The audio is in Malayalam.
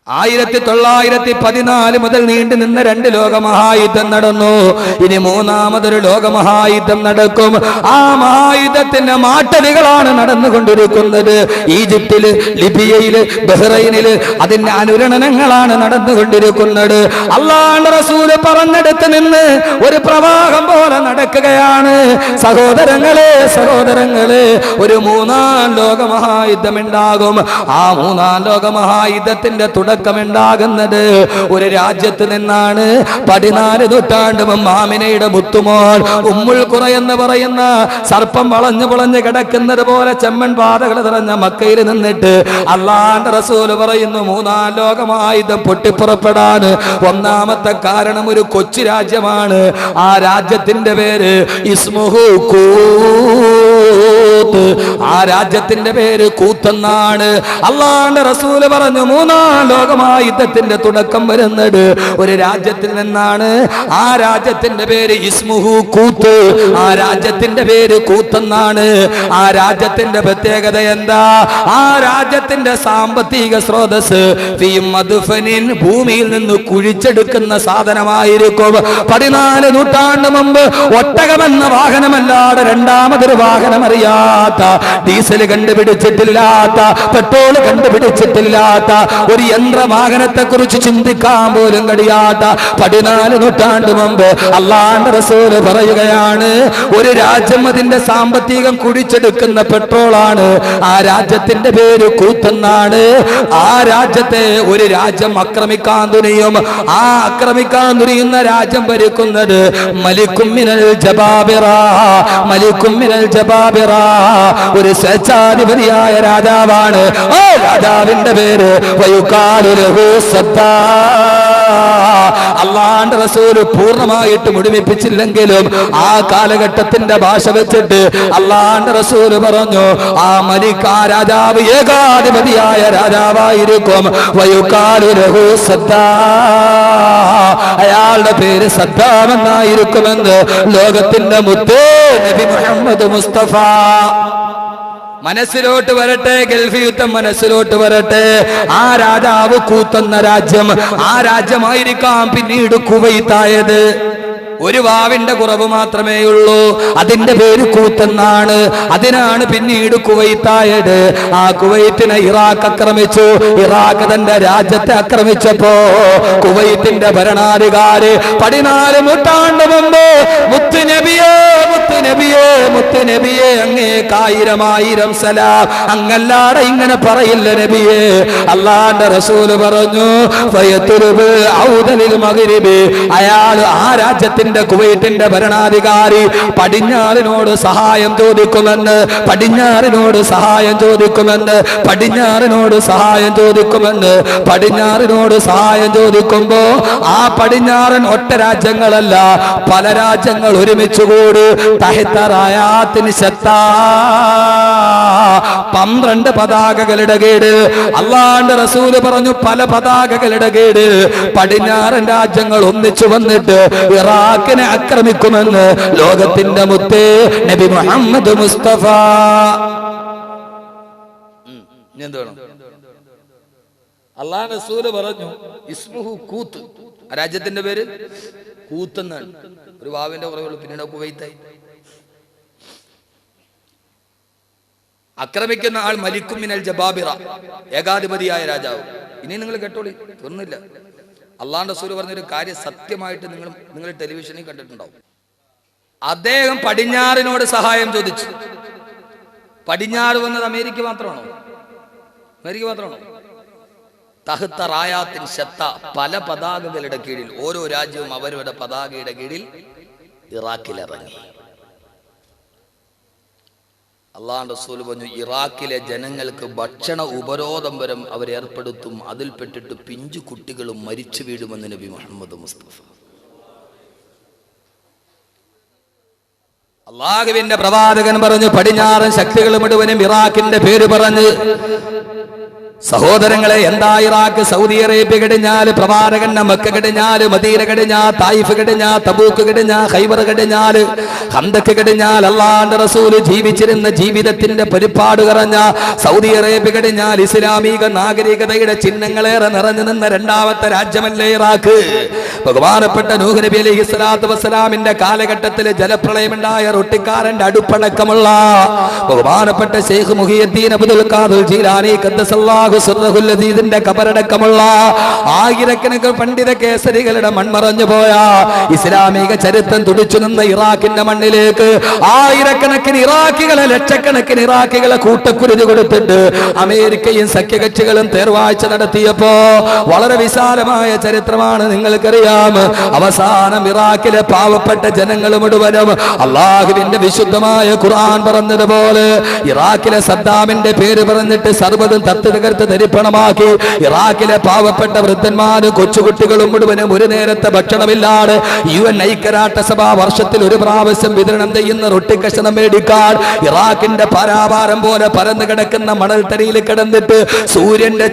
1914 മുതൽ നീണ്ടു നിന്ന 2 ലോകമഹായുദ്ധം നടന്നു. ഇനി മൂന്നാമതൊരു ലോകമഹായുദ്ധം നടക്കും. ആ മഹായുദ്ധത്തിന്റെ മാറ്റലുകളാണ് നടന്നുകൊണ്ടിരിക്കുന്നത്. ഈജിപ്തില്, ലിബിയയില്, ബഹ്റൈനില് അതിന്റെ അനുരണനങ്ങളാണ് നടന്നുകൊണ്ടിരിക്കുന്നത്. അല്ലാഹുവിന്റെ റസൂല് പറഞ്ഞെടുത്ത് നിന്ന് ഒരു പ്രവാഹം പോലെ നടക്കുകയാണ്. സഹോദരങ്ങളെ, ഒരു മൂന്നാം ലോകമഹായുദ്ധം ഉണ്ടാകും. ആ മൂന്നാം ലോകമഹായുദ്ധത്തിന്റെ തുടക്കമുണ്ടാകുന്നത് ഒരു രാജ്യത്ത് നിന്നാണ്. 14 നൂറ്റാണ്ട് മുമ്പ് ആമിനയുടെ മുത്തുമോൾ ഉമ്മുൽ ഖുറ എന്ന് പറയുന്ന സർപ്പം വളഞ്ഞു പൊളഞ്ഞു കിടക്കുന്നത് പോലെ ചെമ്മൺ പാതകൾ നിറഞ്ഞ മക്കയിൽ നിന്നിട്ട് അല്ലാഹുവിന്റെ റസൂൽ പറയുന്നു, മൂന്നാം ലോകമായുധം പൊട്ടിപ്പുറപ്പെടാൻ ഒന്നാമത്തെ കാരണം ഒരു കൊച്ചു രാജ്യമാണ്. ആ രാജ്യത്തിന്റെ പേര് ഇസ്മുഹു കൂത്ത്. ആ രാജ്യത്തിന്റെ പേര് കൂത്തെന്നാണ്. അല്ലാഹുവിന്റെ റസൂൽ പറഞ്ഞു, മൂന്നാം ലോകമായുദ്ധത്തിന്റെ തുടക്കം വരുന്നത് ഒരു രാജ്യത്തിൽ നിന്നാണ്. ആ രാജ്യത്തിന്റെ പേര് ഇസ്മുഹു കൂത്ത്. ആ രാജ്യത്തിന്റെ പേര് കൂത്തെന്നാണ്. ആ രാജ്യത്തിന്റെ പ്രത്യേകത എന്താ? ആ രാജ്യത്തിന്റെ സാമ്പത്തിക സ്രോതസ് ഭൂമിയിൽ നിന്ന് കുഴിച്ചെടുക്കുന്ന സാധനമായിരിക്കും. 14 നൂറ്റാണ്ട് മുമ്പ് ഒട്ടകമെന്ന വാഹനമല്ലാതെ രണ്ടാമതൊരു വാഹനം അറിയാത്ത, ഡീസൽ കണ്ടുപിടിച്ചിട്ടില്ലാത്ത, പെട്രോൾ കണ്ടുപിടിച്ചിട്ടില്ലാത്ത, ഒരു യന്ത്രവാഹനത്തെ കുറിച്ച് ചിന്തിക്കാൻ പോലും കഴിയാത്ത 14 നൂറ്റാണ്ട് മുമ്പ് അല്ലാഹുവിന്റെ റസൂല് പറയുകയാണ്, ഒരു രാജ്യം അതിന്റെ സാമ്പത്തികം കുഴിച്ചെടുക്കുന്ന പെട്രോളാണ്. ആ രാജ്യത്തിന്റെ പേര് കൂത്തെന്നാണ്. ആ രാജ്യത്തെ ഒരു രാജ്യം ആക്രമിക്കാൻ തുനിയും. ആ ആക്രമിക്കാൻ തുനിയുന്ന രാജ്യം ഭരിക്കുന്നത് മലിക്കും മിനൽ ജബാബിറ. മലിക്കും മിനൽ ജബാബിറ ഒരു സ്വേച്ഛാധിപതിയായ രാജാവാണ്. ആ രാജാവിന്റെ പേര് വയുകാലു ലഹു സദ്ദാ. അല്ലാഹുവിന്റെ റസൂൽ പൂർണ്ണമായിട്ട് മുഴുമിപ്പിച്ചില്ലെങ്കിലും ആ കാലഘട്ടത്തിന്റെ ഭാഷ വെച്ചിട്ട് അല്ലാഹുവിന്റെ റസൂൽ പറഞ്ഞു, ആ മലിക്, ആ രാജാവ് ഏകാധിപതിയായ രാജാവായിരിക്കും. വയുകാലു ലഹു സദ്ദാ. അയാളുടെ പേര് സദ്ദാം എന്നായിരിക്കുമെന്ന് ലോകത്തിന്റെ മുത്തേ നബി മുഹമ്മദ് മുസ്തഫ. മനസ്സിലോട്ട് വരട്ടെ, ഗൾഫ് യുദ്ധം മനസ്സിലോട്ട് വരട്ടെ. ആ രാജാവ് കൂത്തെന്ന രാജ്യം, ആ രാജ്യമായിരിക്കാം പിന്നീട് കുവൈത്തായത്. ഒരു വാവിന്റെ കുറവ് മാത്രമേ ഉള്ളൂ. അതിന്റെ പേര് കൂത്തെന്നാണ്. അതിനാണ് പിന്നീട് കുവൈത്തായത്. ആ കുവൈത്തിനെ ഇറാഖ് ആക്രമിച്ചു. ഇറാഖ് തന്റെ രാജ്യത്തെ ആക്രമിച്ചപ്പോ കുവൈത്തിന്റെ ഭരണാധികാരി 14 നൂറ്റാണ്ട് മുമ്പ് മുത്തുനബിയേ, മുത്തുനബിയേ, മുത്തുനബിയേ, അങ്ങേക്ക് 1000 സലാം, അങ്ങല്ലാടെ ഇങ്ങനെ പറയില്ല നബിയേ. അല്ലാഹുവിന്റെ റസൂല് പറഞ്ഞു, ഫയതുറുബ് ഔദലിൽ മഗ്രിബി. അയാൾ ആ രാജ്യത്തിന്റെ കുവൈറ്റിന്റെ ഭരണാധികാരി പടിഞ്ഞാറിനോട് സഹായം ചോദിക്കുമെന്ന്, പടിഞ്ഞാറിനോട് സഹായം ചോദിക്കുമെന്ന്, പടിഞ്ഞാറിനോട് സഹായം ചോദിക്കുമെന്ന്. പടിഞ്ഞാറിനോട് സഹായം ചോദിക്കുമ്പോ ആ പടിഞ്ഞാറൻ ഒറ്റ രാജ്യങ്ങളല്ല, പല രാജ്യങ്ങൾ ഒരുമിച്ചുകൂടി തഹ്തറായാത്തിന് ശത്താ 12 പതാകകളുടെ കീഴിൽ അല്ലാഹുവിന്റെ റസൂല് പറഞ്ഞു, പല പതാകകളുടെ കീഴിൽ പടിഞ്ഞാറൻ രാജ്യങ്ങൾ ഒന്നിച്ചു വന്നിട്ട് ഇറാഖിനെ ആക്രമിക്കുമെന്ന് ലോകത്തിന്റെ മുത്തേ നബി മുഹമ്മദ് മുസ്തഫ. അല്ലാഹുവിന്റെ റസൂല് പറഞ്ഞു, ഇസ്മുഹു കൂത്ത്. ആ രാജ്യത്തിന്റെ പേര് കൂത്തെന്നാണ്. ഒരു വാവിന്റെ കുറവുള്ളൂ, പിന്നീട് കുവൈത്തായി. ആക്രമിക്കുന്ന ആൾ മലിക്കും മിനൽ ജബാബിറ, ഏകാധിപതിയായ രാജാവ്. ഇനി നിങ്ങൾ കേട്ടോളി, ഒന്നുമില്ല. അല്ലാഹുവിന്റെ റസൂൽ പറഞ്ഞൊരു കാര്യം സത്യമായിട്ട് നിങ്ങൾ ടെലിവിഷനിൽ കണ്ടിട്ടുണ്ടാവും. അദ്ദേഹം പടിഞ്ഞാറിനോട് സഹായം ചോദിച്ചു. പടിഞ്ഞാറ് വന്നത് അമേരിക്ക മാത്രമാണോ? അമേരിക്ക മാത്രമാണോ? തഹ്ത റായാത്തിൻ ശത്ത, പല പതാകകളുടെ കീഴിൽ, ഓരോ രാജ്യവും അവരുടെ പതാകയുടെ കീഴിൽ ഇറാഖിൽ ഇറങ്ങി. അല്ലാഹുവിന്റെ റസൂൽ പറഞ്ഞു, ഇറാഖിലെ ജനങ്ങൾക്ക് ഭക്ഷണ ഉപരോധം വരെ അവരേർപ്പെടുത്തും. അതിൽപ്പെട്ടിട്ട് പിഞ്ചു കുട്ടികളും മരിച്ചു വീഴുമെന്ന് നബി മുഹമ്മദ് മുസ്തഫ. അല്ലാഹുവിന്റെ പ്രവാചകൻ പറഞ്ഞു, പടിഞ്ഞാറൻ ശക്തികൾ മുഴുവനും ഇറാഖിന്റെ പേര് പറഞ്ഞ് സഹോദരങ്ങളെ, എന്താ ഇറാഖ്? സൗദി അറേബ്യ കഴിഞ്ഞാൽ പ്രവാചകന്റെ മക്ക കഴിഞ്ഞാൽ മദീന കഴിഞ്ഞാൽ തായിഫ് കഴിഞ്ഞാൽ തബൂക്ക് കഴിഞ്ഞാൽ ഖൈബർ കഴിഞ്ഞാൽ ഖന്തക്ക് കഴിഞ്ഞാൽ അല്ലാഹുവിന്റെ റസൂല് ജീവിച്ചിരുന്ന ജീവിതത്തിന്റെ പരിപാട് കറഞ്ഞ സൗദി അറേബ്യ കഴിഞ്ഞാൽ ഇസ്ലാമിക നാഗരികതയുടെ ചിഹ്നങ്ങളേറെ നിറഞ്ഞു നിന്ന രണ്ടാമത്തെ രാജ്യമല്ലേ ഇറാഖ്? ബഹുമാനപ്പെട്ട നൂഹ് നബി അലൈഹി സ്വലാത്തു വസ്സലാമിന്റെ കാലഘട്ടത്തിൽ ജലപ്രളയമുണ്ടായ റൊട്ടിക്കാരന്റെ അടുപ്പടക്കമുള്ള ബഹുമാനപ്പെട്ട ശൈഖ് മുഹിയുദ്ദീൻ അബ്ദുൽ ഖാദിർ ജീലാനി ഖദ്ദസല്ലാഹു സിർറഹുൽ കബറടക്കമുള്ള ആയിരക്കണക്കിന് പണ്ഡിത കേസരികളുടെ മൺമറഞ്ഞു പോയ ഇസ്ലാമിക ചരിത്രം തുടിച്ചു നിന്ന ഇറാഖിന്റെ മണ്ണിലേക്ക് ആയിരക്കണക്കിന് ഇറാഖികളെ, ലക്ഷക്കണക്കിന് ഇറാഖികളെ കൂട്ടക്കുരുതി കൊടുത്തിട്ട് അമേരിക്കയും സഖ്യകക്ഷികളും തേർവാഴ്ച നടത്തിയപ്പോ വളരെ വിശാലമായ ചരിത്രമാണ് നിങ്ങൾക്കറിയാം. അവസാനം ഇറാഖിലെ പാവപ്പെട്ട ജനങ്ങൾ മുഴുവനും അള്ളാഹുവിന്റെ വിശുദ്ധമായ ഖുർആൻ പറഞ്ഞതുപോലെ ഇറാഖിലെ സദ്ദാമിന്റെ പേര് പറഞ്ഞിട്ട് സർവ്വതും തകർത്ത് തരിപ്പണമാക്കി ഇറാഖിലെ പാവപ്പെട്ട വൃദ്ധന്മാരും കൊച്ചുകുട്ടികളും മുഴുവനും ഒരു നേരത്തെ ഭക്ഷണമില്ലാതെ UN ഐക്യരാഷ്ട്രസഭ വർഷത്തിൽ ഒരു പ്രാവശ്യം വിതരണം ചെയ്യുന്ന റൊട്ടിക്കഷണം മേടിക്കാൻ ഇറാഖിന്റെ പരാഭാരം പോലെ പരന്നു കിടക്കുന്ന മണൽത്തരിയിൽ കിടന്നിട്ട് സൂര്യന്റെ